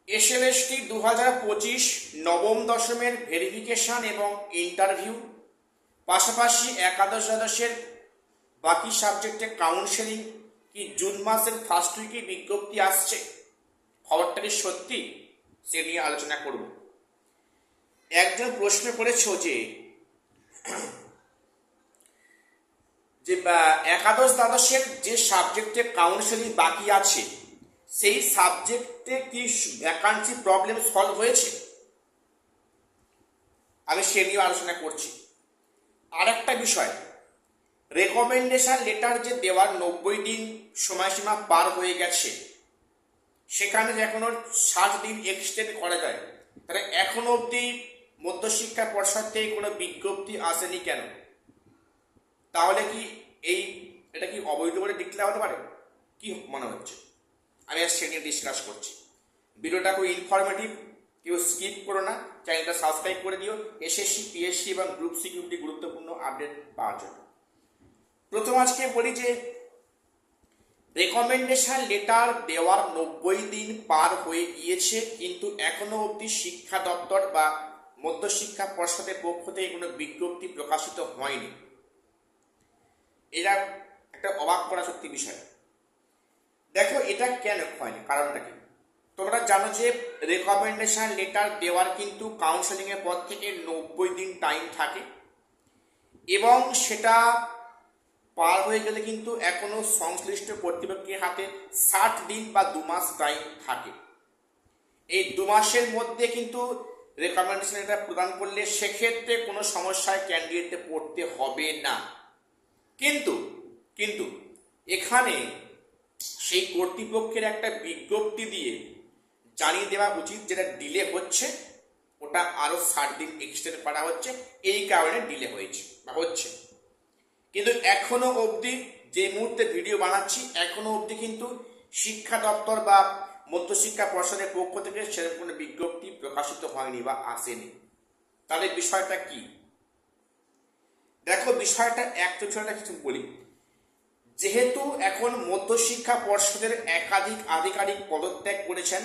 SLST 2025 নবম দশমের verification এবং interview, পাশাপাশি একাদশ দ্বাদশের বাকি সাবজেক্টে কাউন্সেলিং কি জুন মাসের ফার্স্ট উইকে বিজ্ঞপ্তি আসছে, খবরটা কি সত্যি, সে নিয়ে আলোচনা করব। একজন প্রশ্ন করেছ যে একাদশ দ্বাদশের যে সাবজেক্টে কাউন্সেলিং বাকি আছে সেই সাবজেক্টে কি ভ্যাকান্সি প্রবলেম সলভ হয়েছে, আমি সে নিয়ে আলোচনা করছি। আর একটা বিষয়, রেকমেন্ডেশন লেটার যে দেওয়ার 90 দিন সময়সীমা পার হয়ে গেছে, সেখানে যে এখনো 60 দিন এক্সটেন্ড করা যায়, তাহলে এখনো অবধি মধ্যশিক্ষা পর্ষদ থেকে কোনো বিজ্ঞপ্তি আসেনি কেন? তাহলে কি এটা কি অবৈধ বলে ডিক্লেয়ার হতে পারে? কি মনে হচ্ছে? আমি আজ সে নিয়ে ডিসকাস করছি। ভিডিওটা খুব ইনফরমেটিভ, কেউ স্কিপ করো না, চ্যানেলটা সাবস্ক্রাইব করে দিও এসএসসি, পিএসসি এবং গ্রুপ সিকিউরিটি গুরুত্বপূর্ণ আপডেট পাওয়ার জন্য। প্রথম আজকে বলি যে রেকমেন্ডেশন লেটার দেওয়ার 90 দিন পার হয়ে গিয়েছে, কিন্তু এখনো অবধি শিক্ষা দপ্তর বা মধ্যশিক্ষা পর্ষদের পক্ষ থেকে কোনো বিজ্ঞপ্তি প্রকাশিত হয়নি। এটা একটা অবাক করা সত্যি বিষয়। দেখো, এটা কেন হয়নি, কারণটা কি? তোমরা জানো যে রেকমেন্ডেশন লেটার দেওয়ার কিন্তু কাউন্সেলিং এর পর থেকে 90 দিন টাইম থাকে, এবং সেটা পার হয়ে গেলে কিন্তু এখনো সংশ্লিষ্ট কর্তৃপক্ষের হাতে 60 দিন বা 2 মাস টাইম থাকে। এই 2 মাসের মধ্যে কিন্তু রেকমেন্ডেশন লেটার প্রদান করলে সেক্ষেত্রে কোনো সমস্যায় ক্যান্ডিডেটে পড়তে হবে না। কিন্তু কিন্তু এখানে সেই কর্তৃপক্ষের একটা বিজ্ঞপ্তি দিয়ে জানিয়ে দেওয়া উচিত যেটা ডিলে হচ্ছে, ওটা আরো 60 দিন এক্সটেন্ড করা হচ্ছে, এই কারণে ডিলে হয়েছে বা হচ্ছে। কিন্তু এখনো অবধি যে মুহূর্তে ভিডিও বানাচ্ছি, এখনো অবধি কিন্তু শিক্ষা দপ্তর বা মধ্যশিক্ষা পর্ষদের পক্ষ থেকে সেরকম কোনো বিজ্ঞপ্তি প্রকাশিত হয়নি বা আসেনি। তাহলে বিষয়টা কি? দেখো, বিষয়টা কিছু বলি। যেহেতু এখন মধ্যশিক্ষা পর্ষদের একাধিক আধিকারিক পদত্যাগ করেছেন,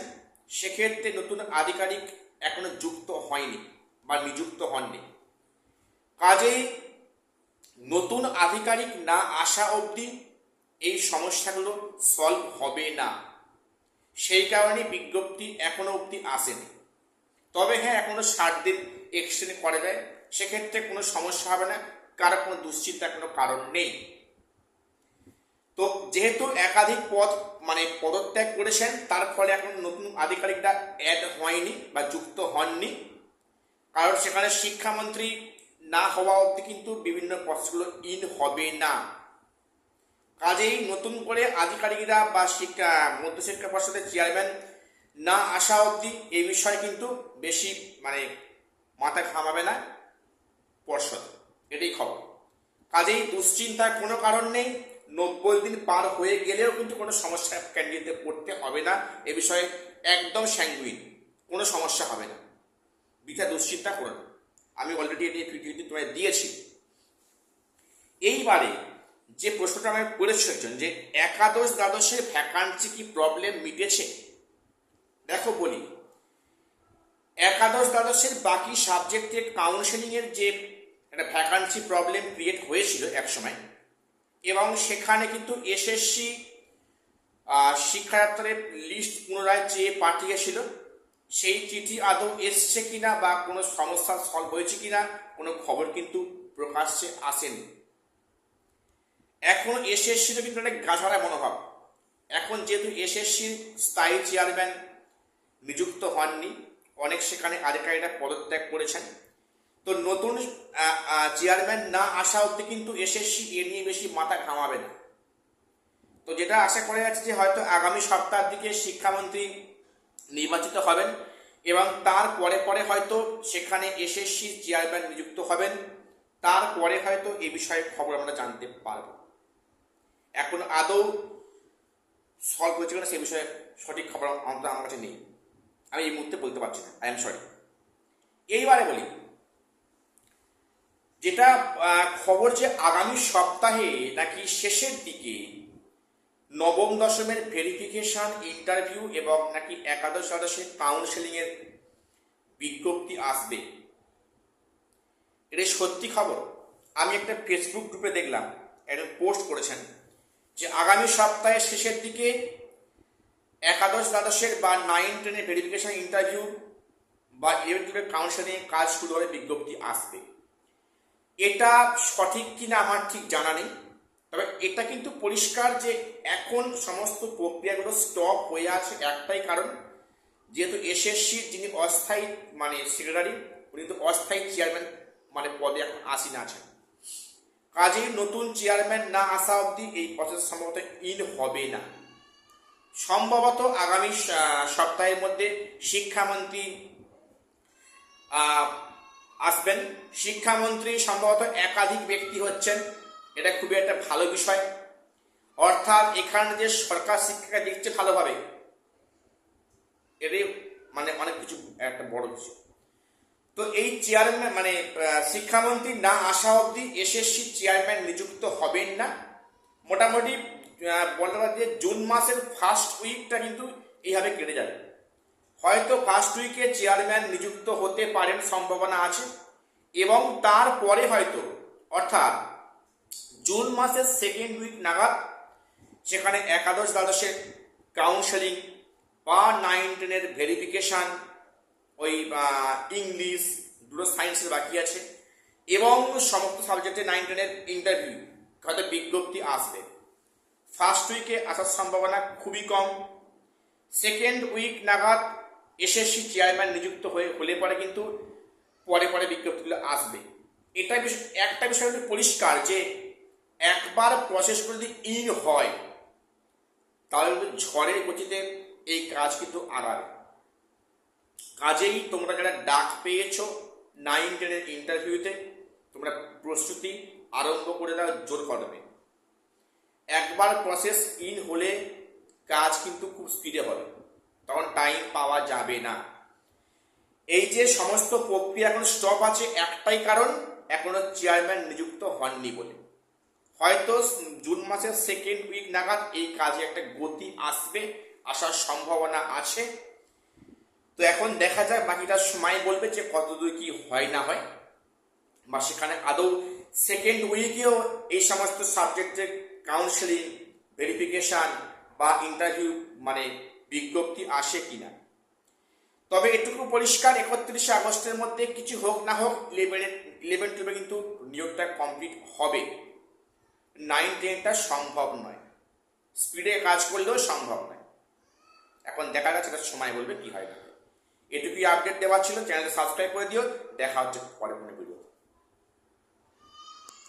সেক্ষেত্রে নতুন আধিকারিক এখনো যুক্ত হয়নি বা নিযুক্ত হননি। কাজেই নতুন আধিকারিক না আসা অবধি এই সমস্যাগুলো সলভ হবে না। সেই কারণে বিজ্ঞপ্তি এখনো অবধি আসেনি। তবে হ্যাঁ, এখনো 60 দিন এক্সটেন্ড করা যায়, সেক্ষেত্রে কোনো সমস্যা হবে না, কারো কোনো দুশ্চিন্তার কোনো কারণ নেই। তো যেহেতু একাধিক পদত্যাগ করেছেন, তার ফলে এখন নতুন আধিকারিকরা অ্যাড হয়নি বা যুক্ত হননি, কারণ সেখানে শিক্ষামন্ত্রী না হওয়া অবধি কিন্তু বিভিন্ন পদগুলো ইন হবে না। কাজেই নতুন করে আধিকারিকরা বা মধ্যশিক্ষা পর্ষদের চেয়ারম্যান না আসা অবধি এই বিষয়ে কিন্তু বেশি মাথা ঘামাবে না পর্ষদ, এটাই খবর। কাজেই দুশ্চিন্তার কোনো কারণ নেই। 90 দিন পার হয়ে গেলেও কিন্তু কোনো সমস্যা ক্যান্ডিডেটে পড়তে হবে না। এ বিষয়ে একদম স্যাঙ্গুইন, কোনো সমস্যা হবে না, বিটা দুশ্চিন্তা করো না। আমি অলরেডি এটি ভিডিওটি তোমায় দিয়েছি। এইবারে যে প্রশ্নটা আমি করেছিলাম যে একাদশ দ্বাদশের ভ্যাকান্সি কি প্রবলেম মিটেছে, দেখো বলি, একাদশ দ্বাদশের বাকি সাবজেক্টের কাউন্সেলিং এর যে একটা ভ্যাকান্সি প্রবলেম ক্রিয়েট হয়েছিল একসময়, এবং সেখানে কিন্তু এসএসসি শিক্ষা দপ্তরের লিস্ট পুনরায় চেয়ে পাঠিয়েছিল। সেই চিঠি আদৌ এসছে কিনা বা কোনো সমস্যা সলভ হয়েছে কিনা কোনো খবর কিন্তু প্রকাশ্যে আসেনি। এখন এসএসসিরও কিন্তু অনেক গাছাড়া মনোভাব। এখন যেহেতু এসএসসির স্থায়ী চেয়ারম্যান নিযুক্ত হননি, অনেক সেখানে আধিকারিকরা পদত্যাগ করেছেন, তো নতুন চেয়ারম্যান না আসা অবধি কিন্তু এসএসসি এ নিয়ে বেশি মাথা ঘামাবে না। তো যেটা আশা করা যাচ্ছে যে হয়তো আগামী সপ্তাহের দিকে শিক্ষামন্ত্রী নির্বাচিত হবেন, এবং তারপরে হয়তো সেখানে এসএসসি চেয়ারম্যান নিযুক্ত হবেন, তারপরে হয়তো এই বিষয়ে খবর আমরা জানতে পারব। এখন আদৌ সলভ হয়েছে কিনা সে বিষয়ে সঠিক খবর আমার কাছে নেই, আমি এই মুহূর্তে বলতে পারছি না, আই এম সরি। এইবারে বলি, যেটা খবর যে আগামী সপ্তাহে নাকি শেষের দিকে নবম দশমের ভেরিফিকেশন ইন্টারভিউ এবং নাকি একাদশ দ্বাদশের কাউন্সেলিংয়ের বিজ্ঞপ্তি আসবে। এটা সত্যি খবর। আমি একটা ফেসবুক গ্রুপে দেখলাম, একজন পোস্ট করেছেন যে আগামী সপ্তাহের শেষের দিকে একাদশ দ্বাদশের বা 9-10 ভেরিফিকেশন ইন্টারভিউ বা 11-12 কাউন্সেলিং কাজ শুরু হলে বিজ্ঞপ্তি আসবে। এটা সঠিক কিনা আমার ঠিক জানা নেই, তবে এটা কিন্তু পরিষ্কার যে এখন সমস্ত প্রক্রিয়াগুলো স্টপ হয়ে আছে একটাই কারণ, যেহেতু এসএসসির যিনি অস্থায়ী মানে সেক্রেটারি, উনি কিন্তু অস্থায়ী চেয়ারম্যান মানে পদে এখন আসীন আছেন। কাজেই নতুন চেয়ারম্যান না আসা অবধি এই প্রসেস সম্ভবত হবে না। সম্ভবত আগামী সপ্তাহের মধ্যে শিক্ষামন্ত্রী আসবেন। শিক্ষামন্ত্রী সম্ভবত একাধিক ব্যক্তি হচ্ছেন, এটা খুবই একটা ভালো বিষয়। অর্থাৎ এখানে যে সরকার শিক্ষাকে দেখছে ভালোভাবে, এটাই মানে অনেক কিছু একটা বড় বিষয়। তো এই চেয়ারম্যান মানে শিক্ষামন্ত্রী না আসা অবধি এসএসসি চেয়ারম্যান নিযুক্ত হবেন না। মোটামুটি বলতে পারি যে জুন মাসের ফার্স্ট উইকটা কিন্তু এইভাবে কেটে যাবে। হয়তো ফার্স্ট উইকে চেয়ারম্যান নিযুক্ত হতে পারেন, সম্ভাবনা আছে, এবং তারপরে হয়তো অর্থাৎ জুন মাসের সেকেন্ড উইক নাগাদ সেখানে একাদশ দ্বাদশের কাউন্সেলিং বা 9-10 ভেরিফিকেশান, ওই ইংলিশ, দুটো সায়েন্সের বাকি আছে, এবং সমস্ত সাবজেক্টে 9-10 ইন্টারভিউ হয়তো বিজ্ঞপ্তি আসবে। ফার্স্ট উইকে আসার সম্ভাবনা খুবই কম। সেকেন্ড উইক নাগাদ এসএসসি চেয়ারম্যান নিযুক্ত হলে পরে কিন্তু পরে পরে বিজ্ঞপ্তিগুলো আসবে। এটা একটা বিষয় পরিষ্কার যে একবার প্রসেসগুলো যদি হয় তাহলে কিন্তু ঝড়ের গতিতে এই কাজ কিন্তু আগাবে। কাজেই তোমরা যারা ডাক পেয়েছো 9-10 ইন্টারভিউতে, তোমরা প্রস্তুতি আরম্ভ করে দাও জোর কদমে। একবার প্রসেস হলে কাজ কিন্তু খুব স্পিডে হবে, তখন টাইম পাওয়া যাবে না। এই যে সমস্ত প্রক্রিয়া এখন স্টপ আছে একটাই কারণ, এখনো চেয়ারম্যান নিযুক্ত হননি বলে। হয়তো জুন মাসের সেকেন্ড উইক নাগাদ এই কাজে একটা গতি আসার সম্ভাবনা আছে। তো এখন দেখা যায়, বাকিটা সময় বলবে যে কতদূর কি হয় না হয়, বা সেখানে আদৌ সেকেন্ড উইকেও এই সমস্ত সাবজেক্টের কাউন্সেলিং, ভেরিফিকেশান বা ইন্টারভিউ মানে বিজ্ঞপ্তি আসে কিনা। তবে এটুকু পরিষ্কার, 31শে আগস্টের মধ্যে কিছু হোক না হোক 11-12 কিন্তু নিয়োগটা কমপ্লিট হবে। 9-10টা সম্ভব নয়, স্পিডে কাজ করলেও সম্ভব নয়। এখন দেখা যাচ্ছে, সময় বলবে কি হয় না। এটুকুই আপডেট দেওয়া ছিল। চ্যানেলটা সাবস্ক্রাইব করে দিও। দেখা হচ্ছে পরে।